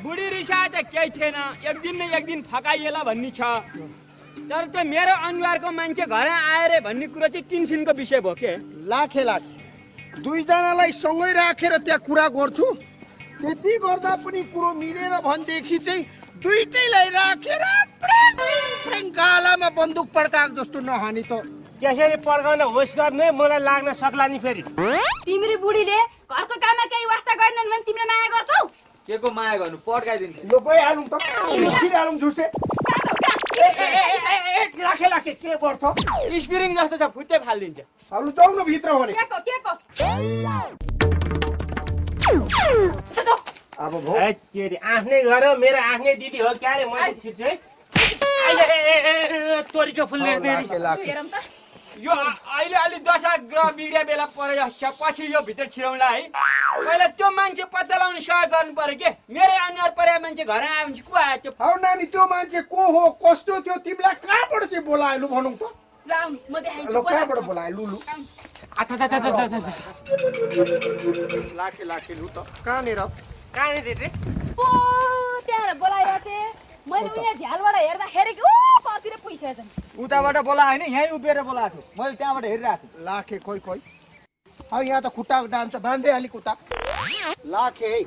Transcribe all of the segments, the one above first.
बुढी रिसाए त केही थिएन, एक दिन न एक दिन फकाइएला भन्ने छ। तर त्यो मेरो अनुहारको मान्छे घर आएर भन्ने कुरो चाहिँ टेन्सनको विषय भयो के। लाखे दुईजनालाई सँगै राखेर त्यहाँ कुरा गर्छु, त्यति गर्दा पनि कुरो मिलेन भनेदेखि चाहिँ दुईटैलाई राखेर गालामा बन्दुक पड्काएको जस्तो नहानी त। त्यसरी पड्काउन होस् गर्ने मलाई लाग्न सक्ला नि फेरि। तिम्रो बुढीले घरको काममा केही वास्ता गर्दैन भने तिमीले माया गर्छौ? के को माया गर्नु, पड्काइदिन्छु। ल गइहालौँ त, छिरालौँ झुसे। लाखे के गर्छ? स्पिरिङ जस्तो छ, फुट्दै फालिदिन्छ। अब जाउँ न भित्र भने। के को अब भो तेरी आफ्नै घर हो, मेरो आफ्नै दिदी हो क्या रे, मैले छिर्छु है। तोरीको फुल हेरौँ त। यो अहिले अलि दशा ग्रह बिग्रिया बेला परेको छ, पछि यो भित्र छिराउँला है। पहिला त्यो मान्छे पत्ता लगाउने सहयोग गर्नु पर्यो के। मेरो अनुहार परेको मान्छे घर आयो भने को आयो त्यो? हौ नानी, त्यो मान्छे को हो, कस्तो थियो, तिमीलाई कहाँबाट चाहिँ बोलायो भनौँ त? राउन म देखाइछु। ल कहाँबाट बोलायो लुलु? लाखे लु त कहाँनिर रे? ओ त्यहाँ बोलाइरहेको थिएँ मैले। उहाँ झ्यालबाट हेर्दाखेरि कतिले पैसा छन्। उताबाट बोला होइन, यहीँ उभिएर बोलाएको छु मैले, त्यहाँबाट हेरिरहेको छु। लाखे खोइ अब यहाँ त खुट्टाको डान्स छ, बाँध्दै अलिक उता। लाखे है,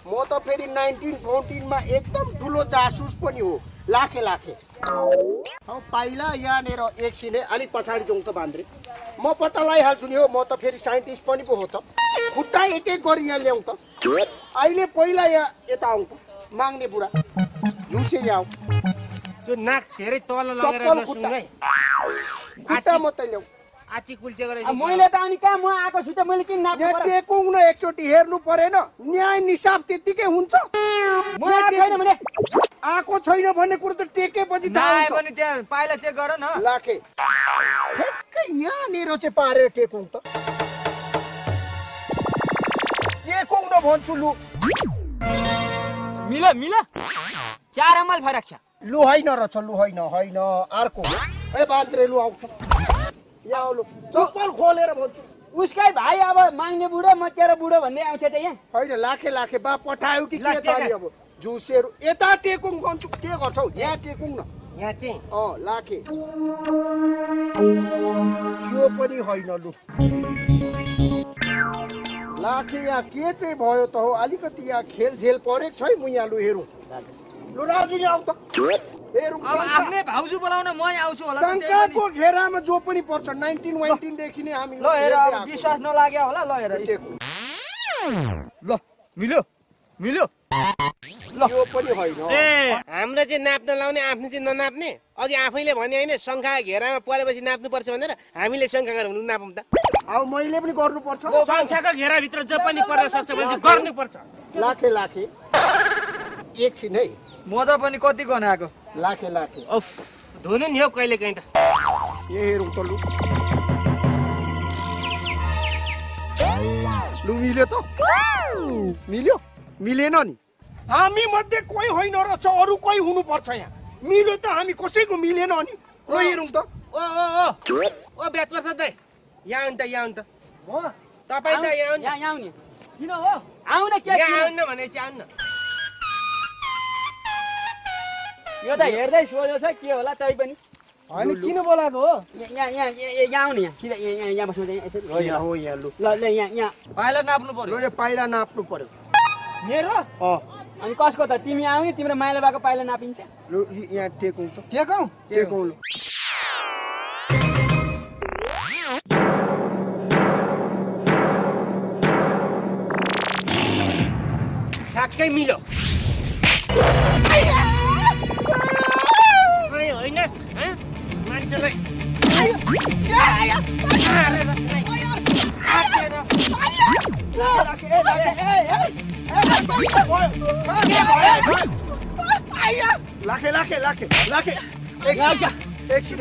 म त फेरि 1914 मा एकदम ठुलो जासुस पनि हो। लाखे अब पहिला यहाँनिर एकछिन अलिक पछाडि जाउँ त बान्द्रे, म पत्ता लगाइहाल्छु नि हो। म त फेरि साइन्टिस्ट पनि पो हो त। खुट्टा एक एक गरी यहाँ ल्याउँ त। अहिले पहिला यहाँ यता आउँ त, माग्ने बुढा झुसे यहाँ त्यो नाक धेरै तल लगेर नसुन है। खुट्टा मात्रै ल्याउँ। आची कुल्चे गरेर मैले त अनि कहाँ म आएको छु त, मैले किन नाप्नु पर्यो? टेकौँ न एकचोटि, हेर्नु परेन? न्याय निसाब त्यतिकै हुन्छ। म आएको छैन भने आएको छैन भन्ने कुरो त टेकेपछि त नआए पनि त्यहाँ पाइला चेक गर न। लाखे ठ्याक्कै यहाँनिर चाहिँ पारेर टेकौँ त। टेकौँ न भन्छु लु। मिल 4 अमल फरक छ। लु होइन रहेछ, लु होइन अर्को। ए बान्द्रे लु आउँछ यहाँ लु, चप्पल खोलेर भन्छु। उसकै भाइ अब माग्ने बुढो, म तेरो बुढो भन्दै आउँछ त यहाँ। होइन लाखे बा पठायो कि के त अब झुसेहरू यता टेकौँ भन्छु। के गर्छौ? यहाँ टेकौँ न। यहाँ चाहिँ लाखे यो पनि होइन लु। लाखे यहाँ के चाहिँ भयो त हो? अलिकति यहाँ खेलझेल परेको छ है। म यहाँ लु हेरौँ। लु राजु यहाँ आऊ त, हेरौँ। अब आफ्नै भाउजू बोलाउन म आउँछु होला। शङ्काको घेरामा जो पनि पर्छ 1919 देखि नै हामी। ल हेर, अब विश्वास नलाग्यो होला। ल हेर, ल मिल्यो। यो पनि होइन। हाम्रो चाहिँ नाप्न लाउने, आफ्नो चाहिँ ननाप्ने। अघि आफैले भने होइन, शङ्का घेरामा परेपछि नाप्नुपर्छ भनेर। हामीले शङ्का गरेर नापौँ त। अब मैले पनि गर्नुपर्छ। सङ्ख्याको घेराभित्र जो पनि पर्न सक्छ भने गर्नुपर्छ। लाखे एकछिन है, मजा पनि कति गनाएको। लाखे धुनु नि हो कहिले काहीँ त। यहाँ हेरौँ त लु। लु मिल्यो त? मिलेन नि। हामी मध्ये कोही होइन रहेछ, अरू कोही हुनुपर्छ यहाँ। मिल्यो त, हामी कसैको मिलेन नि। ल हेरौँ त। ओ बेचप्रसाद दाइ, यहाँ आउनु त। तपाईँ त यहाँ आउने किन हो? आउन के आउनु भनेपछि आउनु न। यो त हेर्दै सोझो छ, के होला तै पनि। होइन किन बोलाएको हो? यहाँ आउने, यहाँ सिधा यहाँ बस्नु। यहाँ हो, यहाँ लु। ल यहाँ पाइला नाप्नु पर्यो। यो पाइला नाप्नु पर्यो मेरो। अनि कसको त? तिमी आउने, तिम्रो माइला भएको पाइला नापिन्छ। लु यहाँ टेकौँ त। टेकौँ लु। ठ्याक्कै मिल्यो। होइनस् मान्छेलाई लाखे एकछिन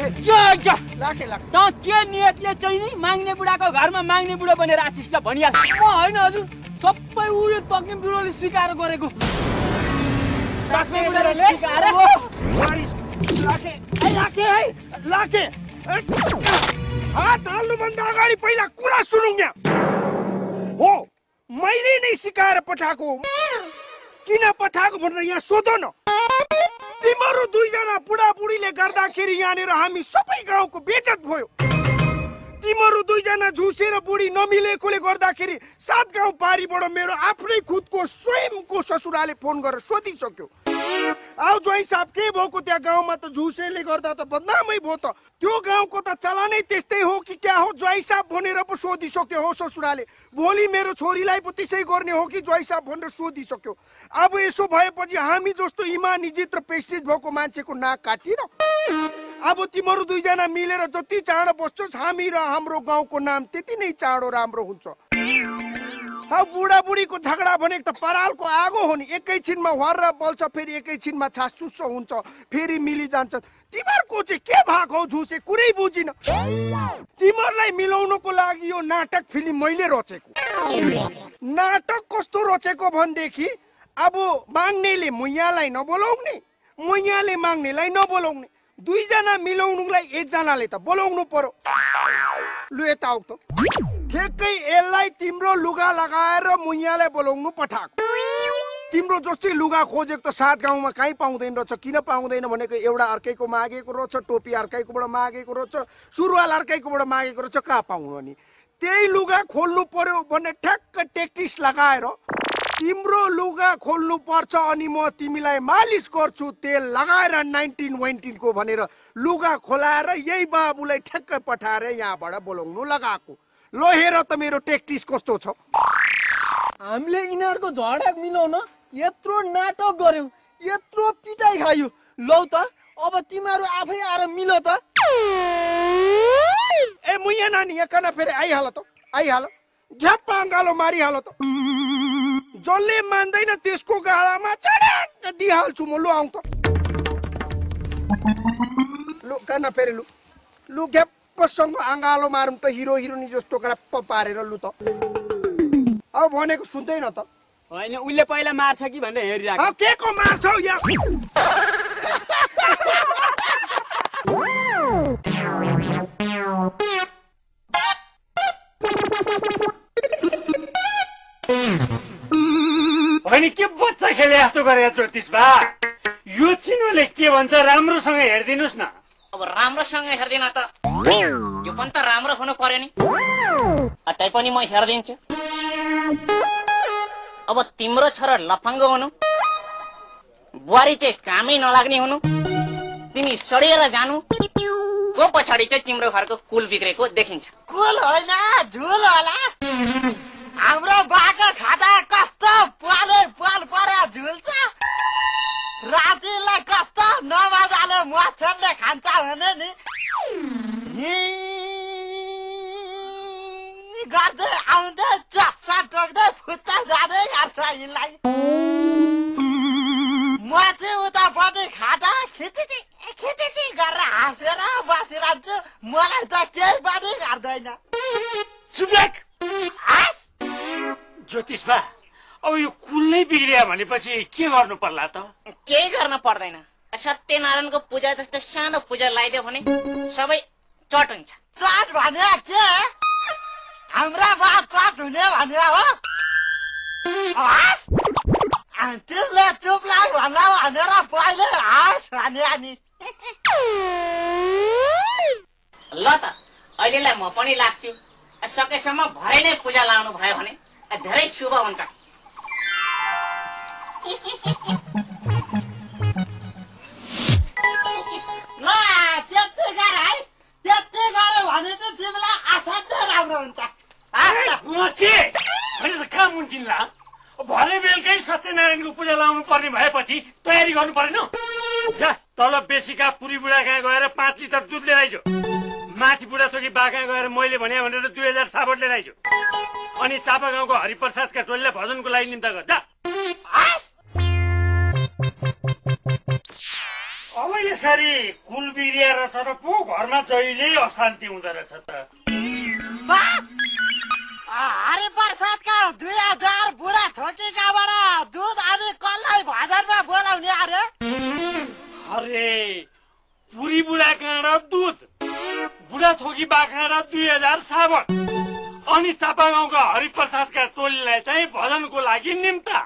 के नियतले चाहिँ नि माग्ने बुढाको घरमा माग्ने बुढो बनेर आर्टिस्टलाई भनिहाल्छ। म होइन हजुर, सबै उयो तकिम बिरोले सिकाएर गरेको। लाखे हात हाल्नुभन्दा अगाडि पहिला कुरा सुनौँ यहाँ। हो, मैले नै सिकाएर पठाएको। किन पठाएको भनेर यहाँ सोध न। तिम्रो दुईजना बुढाबुढीले गर्दाखेरि यहाँनिर हामी सबै गाउँको बेइज्जत भयो। तिम्रो दुईजना झुसे र बुढी नमिलेकोले गर्दाखेरि 7 गाउँ पारीबाट मेरो आफ्नै खुदको स्वयंको ससुराले फोन गरेर सोधिसक्यो, आउ ज्वाइँ साहब के भएको त्यहाँ गाउँमा त झुसेले गर्दा त बदनामै भयो त, त्यो गाउँको त चलनै त्यस्तै हो कि क्या हो ज्वाइँ साहब भनेर पो सोधिसक्यो हो ससुराले। भोलि मेरो छोरीलाई पो त्यसै गर्ने हो कि ज्वाइँ साहब भनेर सोधिसक्यो। अब यसो भएपछि हामी जस्तो इमान इज्जत र प्रेस्टिज भएको मान्छेको नाक काटिन। अब तिम्रो दुईजना मिलेर जति चाँडो बस्छस् हामी र हाम्रो गाउँको नाम त्यति नै चाँडो राम्रो हुन्छ। अब बुढाबुढीको झगडा भनेको त परालको आगो हो नि, एकैछिनमा हर्र बल्छ, फेरि एकैछिनमा छासुस हुन्छ, फेरि मिली जान्छ। तिमीहरूको चाहिँ के भएको हौ झुसे, कुरै बुझिन। तिमीहरूलाई मिलाउनको लागि यो नाटक फिल्म मैले रचेको। नाटक कस्तो रचेको भनेदेखि अब माग्नेले मुइयालाई नबोलाउने, मुइयाले माग्नेलाई नबोलाउने, दुईजना मिलाउनुलाई एकजनाले त बोलाउनु पर्यो। लु यता आऊ त, ठेक्कै यसलाई तिम्रो लुगा लगाएर मुइयालाई बोलाउनु पठाएको। तिम्रो जस्तै लुगा खोजेको त 7 गाउँमा कहीँ पाउँदैन रहेछ। किन पाउँदैन भनेको एउटा अर्कैको मागेको रहेछ, टोपी अर्कैकोबाट मागेको रहेछ, सुरुवाल अर्कैकोबाट मागेको रहेछ, कहाँ पाउनु अनि। त्यही लुगा खोल्नु पर्यो भने ठ्याक्क टेक्टिस लगाएर तिम्रो लुगा खोल्नु पर्छ, अनि म तिमीलाई मालिस गर्छु तेल लगाएर 19 को भनेर लुगा खोलाएर यही बाबुलाई ठ्याक्क पठाएर यहाँबाट बोलाउनु लगाएको। लो हेर त मेरो टेक्टिस कस्तो छ। हामीले यिनीहरूको झगडा मिलाउन यत्रो नाटक गर्यौं, यत्रो पिटाइ खायो। लौ त अब तिमीहरू आफै आएर मिल त। ए मुइया नानी यहाँ कन फेरि आइहाल त, आइहाल, झ्याप्प अङ्गालो मारिहाल त। जसले मान्दैन त्यसको गालामा चढाक दिइहाल्छु म। लु आउँ त, लु कन फेरि, लु लु ग्याप्पसँग अङ्गालो मारौँ त, हिरो हिरोनी जस्तो गडप्प पारेर। लु त अब भनेको सुन्दैन त। होइन उसले पहिला मार्छ कि भनेर हेरिरहेको। अब के को मार्छौ यहाँ? होइन के बच्चा खेले जस्तो गरे ज्योतिष बा, यो चिनोले के भन्छ राम्रोसँग हेरिदिनुहोस् न। अब राम्रोसँग हेर्दिन त, यो पनि त राम्रो हुनु पर्यो नि। तैपनि म हेरिदिन्छु। अब तिम्रो छोरा लफङ्गो हुनु, बुहारी चाहिँ कामै नलाग्ने हुनु, तिमी सडिएर जानु, को पछाडि चाहिँ तिम्रो घरको कुल बिग्रेको देखिन्छ। कुल होइन झुल होला। हाम्रो बाका खाटा कस्तो पाले पाल परे झुल्छ, रातिलाई कस्तो नमजाले मच्छरले खान्छ भने नि गर्दै आउँदै चस्सा टोक्दै फुत्ता जाँदै गर्छ यिनलाई। म चाहिँ उतापट्टि खाटा खिचिटी खिचिटी गरेर हाँसेर बसिरहन्छु, मलाई त केही पनि गर्दैन। चुप्लाक ज्योतिष बा, अब यो कुल नै बिग्रिया भनेपछि के गर्नु पर्ला त? केही गर्न पर्दैन। सत्यनारायणको पूजा जस्तो सानो पूजा लगाइदियो भने सबै चट हुन्छ। चट भने के? हाम्रा बात चट हुने भने हो? तिमीले चुप लाग भन्दा भनेर पहिले हाँस भने नि। ल त अहिलेलाई म पनि लाग्छु। सकेसम्म भरे नै पूजा लाउनु भयो भने धेरै शुभ हुन्छ। ल त्यति गर है, त्यति गऱ्यो भने चाहिँ तिमीलाई असाध्यै राम्रो हुन्छ। मैले त कहाँ मुन्टिन्ला, भरे बेलुकै सत्यनारायणको पूजा लाउनु पर्ने भएपछि तयारी गर्नु परेन? जा तल बेसीका पुरी बुढा कहाँ गएर 5 लिटर दुध लिएर आइजो, माथि बुढा थोकी बा कहाँ गएर मैले भने भनेर 2000 साबट लिएर आइजो, अनि चापा गाउँको हरिप्रसादका टोलीले भजनको लागि निम्ता गर। जा अब यसरी कुल बिग्रिया रहेछ र पो घरमा जहिले अशान्ति हुँदो रहेछ त। हरिप्रसादका 2000 बुढा थोकीकाबाट दुध अनि कसलाई भजनमा बोलाउने अरे? अरे पुरी बुढा काँडा दुध, बुढा थोकी बा काँडा 2000 साबट, अनि चापा गाउँको हरिप्रसादका टोलीलाई चाहिँ भजनको लागि निम्ता।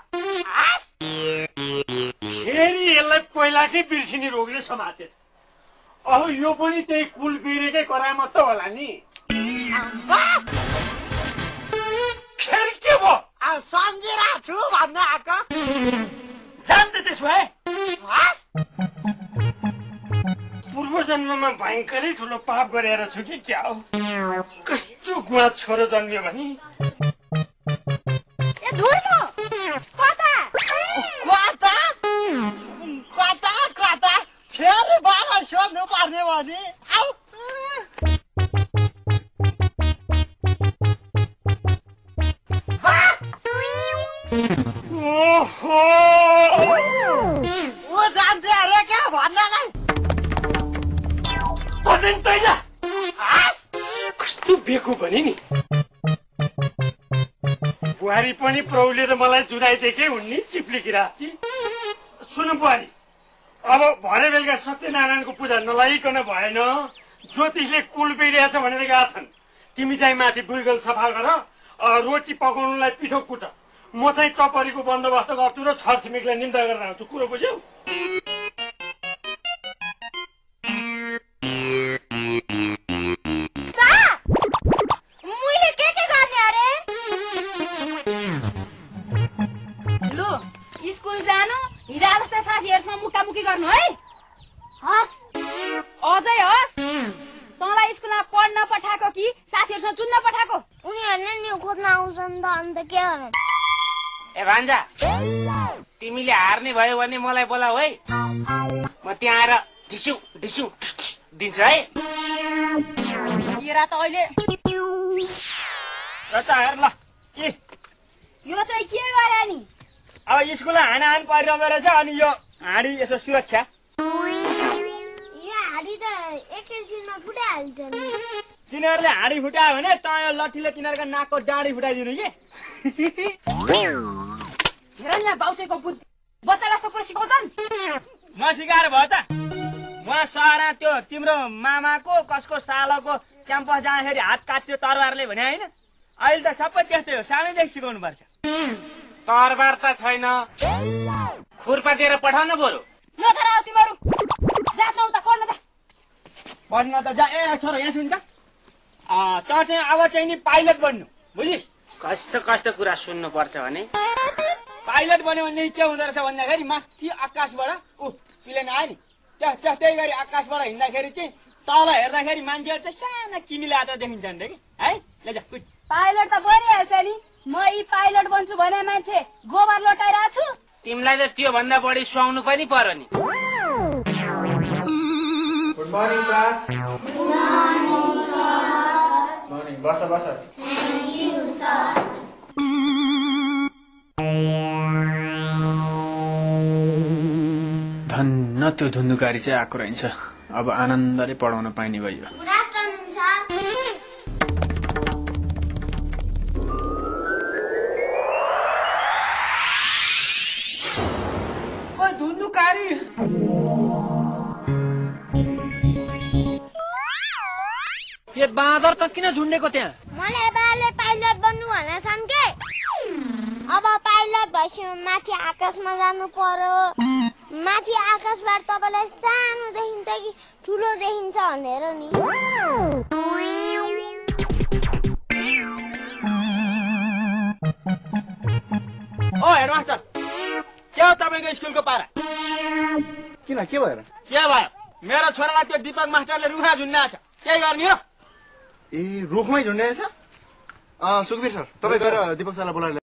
फेरि यसलाई पहिलाकै बिर्सिने रोगले समातेछ। अब यो पनि त्यही कुल बिग्रेकै करामा त होला नि। फेरि के भयो? सम्झिरहेको छु भन्न आएको। जान्द त्यसो भए पूर्व जन्ममा भयङ्करै ठुलो पाप गरेर छु कि क्या हो? कस्तो गुवा छोरो जन्मियो भने फेरि बाबा सोध्नु पर्ने भने आऊ। ओहो ऊ जान्छ अरे क्या भन्नलाई पदेन तैला कस्तो बेको भने नि। बुहारी पनि प्रौलेर मलाई जुराइदिएकै हुन् नि चिप्लिकी राति। सुन बुहारी, अब भरे बेलुका सत्यनारायणको पूजा नलाइकन भएन। ज्योतिषले कुल बिग्रिएछ भनेर गएका छन्। तिमी चाहिँ माथि बुलगल सफा गर, रोटी पकाउनुलाई पिठो कुट। म चाहिँ टपरीको बन्दोबस्त गर्छु र छरछिमेकीलाई निम्ता गरेर आउँछु। कुरो बुझ्यौ? स्कुल जानु, हिजो आज त साथीहरूसँग मुकामुकी गर्नु है। हस् अझै हस्। तँलाई स्कुलमा पढ्न पठाएको कि साथीहरूसँग चुन्न पठाएको? उनीहरूले नि खोज्न आउँछन् त, अन्त के गर्नु? ए भान्जा, तिमीले हार्ने भयो भने मलाई बोलाऊ है। म त्यहाँ आएर ढिस्यु ढिस्यु दिन्छु है। केरा त अहिले हेर ल के यो चाहिँ के गरे नि? अब स्कुलमा हानाहान परिरहेको रहेछ। अनि यो हाँडी यसो सुरक्षा। यो हाडी त एकैछिनमा फुटाइहाल्छ नि। तिनीहरूले हाँडी फुटायो भने त यो लट्ठीले तिनीहरूको नाकको डाँडी फुटाइदिनु कि। हेर यहाँ बाउचेको बुद्धि, बच्चालाई त कुरा सिकाउँछन्। नसिकाएर भयो त। उहाँ सहरा त्यो तिम्रो मामाको कसको सालको क्याम्पस जाँदाखेरि हात काट्यो तरबारले भने होइन? अहिले त सबै त्यस्तै हो, सानैदेखि सिकाउनु पर्छ। तरबार त छैन, खुर्पा दिएर पठाउन बरु। ल तर आऊ तिमीहरू, जात नौ त पढ्न त। पढ्न त जा। ए छोरो यहाँ सुन त, त चाहिँ अब चाहिँ नि पाइलट बन्नु, बुझिस्? कस्तो कस्तो कुरा सुन्नु पर्छ भने? पाइलट बन्यो भनेदेखि के हुँदो रहेछ भन्दाखेरि माथि आकाशबाट प्लेन आयो नि, त्यही गरी आकाशबाट हिँड्दाखेरि चाहिँ तल हेर्दाखेरि मान्छेहरू चाहिँ साना किमिले आएर देखिन्छन् रे कि है। ल जा कुद। पाइलट त बनिहाल्छ नि। म यी पाइलट बन्छु भने मान्छे गोबर लटाइरहेको छु। तिमीलाई त त्यो भन्दा बढी सुहाउनु पनि पर्यो नि। Good morning class. मर्निङ। बस बस। धन्न त्यो धुन्धुकारी चाहिँ आएको रहेछ। अब आनन्दले पढाउन पाइने भयो। Good afternoon sir. धुन्धुकारी यो बाँदर त किन झुन्डेको त्यहाँ? मलाई बाले पाइलट बन्नु भनेछन् के? अब पाइलट भएपछि माथि आकाशमा जानु पर्यो। माथि आकाशबाट तपाईँलाई सानो देखिन्छ कि ठुलो देखिन्छ भनेर नि। ओ हेडमास्टर, के हो तपाईँको स्कुलको पारा? किन के भएर? के भयो? मेरो छोरालाई त्यो दिपक मास्टरले रुखमा झुन्डाएको छ, के गर्ने हो? ए रुखमै झुन्ड्याएछ? सुखबीर सर, तपाईँ गएर दिपक सरलाई बोलाएर